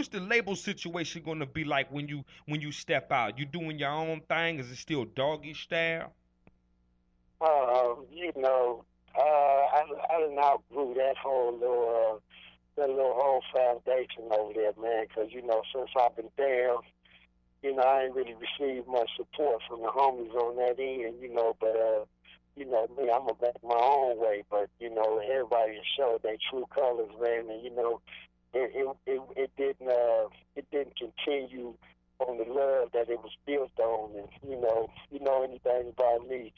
what's the label situation gonna be like when you step out? You doing your own thing? Is it still doggy style? You know, I done outgrew that little whole foundation over there, man. Because you know, since I've been down, you know, I ain't really received much support from the homies on that end, you know. But you know, me, I'm gonna make my own way. But you know, everybody showed their true colors, man. And you know, it didn't continue on the love that it was built on. And you know anything about me,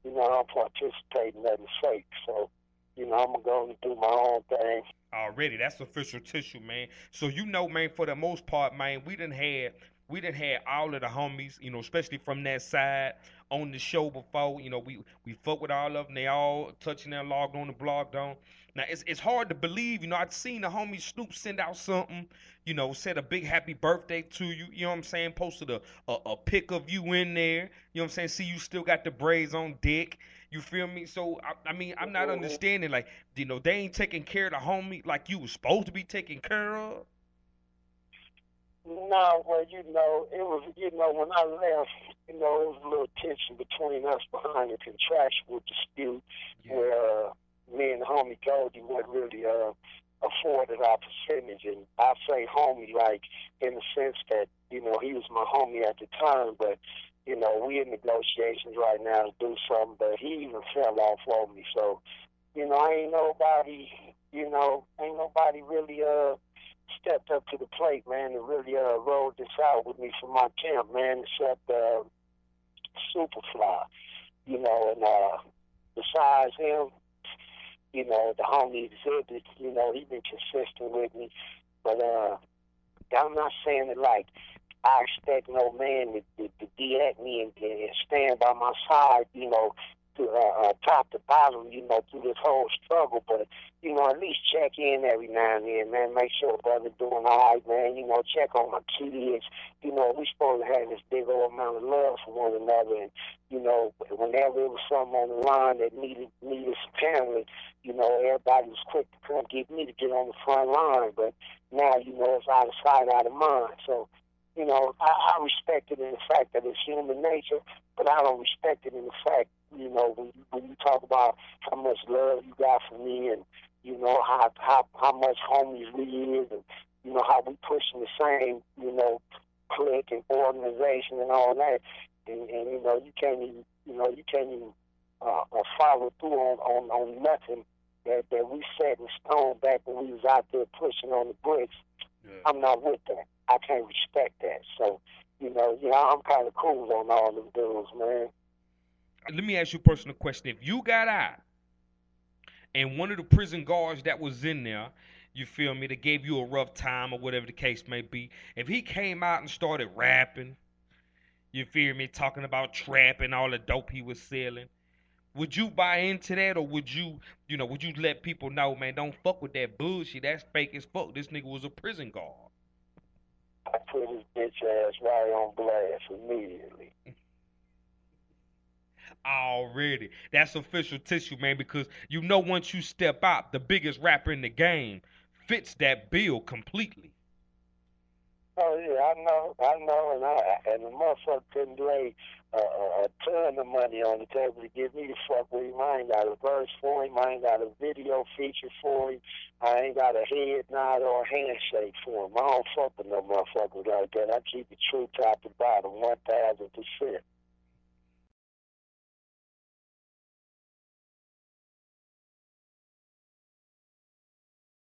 you know, I don't participate in nothing fake. So, you know, I'm going to do my own thing. Already, that's official tissue, man. So you know, man, for the most part, man, we done had all of the homies, you know, especially from that side on the show before. You know, we fuck with all of them. They all touching their logged on the blog on. Now it's hard to believe, you know. I'd seen the homie Snoop send out something, you know, said a big happy birthday to you. You know what I'm saying? Posted a pic of you in there. You know what I'm saying? See, you still got the braids on dick. You feel me? So I mean, I'm not Mm-hmm. understanding, like, you know, they ain't taking care of the homie like you was supposed to be taken care of. No, well, you know, it was, you know, when I left, you know, it was a little tension between us behind a contractual dispute Yeah. where me and homie Goldie wasn't really afforded our percentage. And I say homie, like, in the sense that, you know, he was my homie at the time, but, you know, we in negotiations right now to do something, but he even fell off on me. So, you know, ain't nobody really, stepped up to the plate, man, and really rolled this out with me from my camp, man, except Superfly, you know, and besides him, you know, the homie Exhibit, you know, he been consistent with me. But I'm not saying it like I expect no man to be at me and stand by my side, you know, to top to bottom, you know, through this whole struggle. But, you know, at least check in every now and then, man. Make sure brother doing all right, man. You know, check on my kids. You know, we supposed to have this big old amount of love for one another. And, you know, whenever it was something on the line that needed some handling, you know, everybody was quick to come get me to get on the front line. But now, you know, it's out of sight, out of mind. So, you know, I respect it in the fact that it's human nature, but I don't respect it in the fact, you know, when you talk about how much love you got for me, and you know how much homies we is, and you know how we pushing the same, you know, clique and organization and all that, and you know you can't even follow through on nothing that we set in stone back when we was out there pushing on the bricks. Yeah. I'm not with that. I can't respect that. So, you know, I'm kind of cool on all them dudes, man. Let me ask you a personal question. If you got out and one of the prison guards that was in there, you feel me, that gave you a rough time or whatever the case may be, if he came out and started rapping, you feel me, talking about trap and all the dope he was selling, would you buy into that, or would you, you know, would you let people know, man, don't fuck with that bullshit? That's fake as fuck. This nigga was a prison guard. I put his bitch ass right on blast immediately. Already. That's official tissue, man, because you know once you step out, the biggest rapper in the game fits that bill completely. Oh yeah, I know, and the motherfucker couldn't lay a ton of money on the table to get me to fuck with him. I ain't got a verse for him. I ain't got a video feature for him. I ain't got a head nod or a handshake for him. I don't fuck with no motherfuckers like that. I keep it true top to bottom, 1,000%.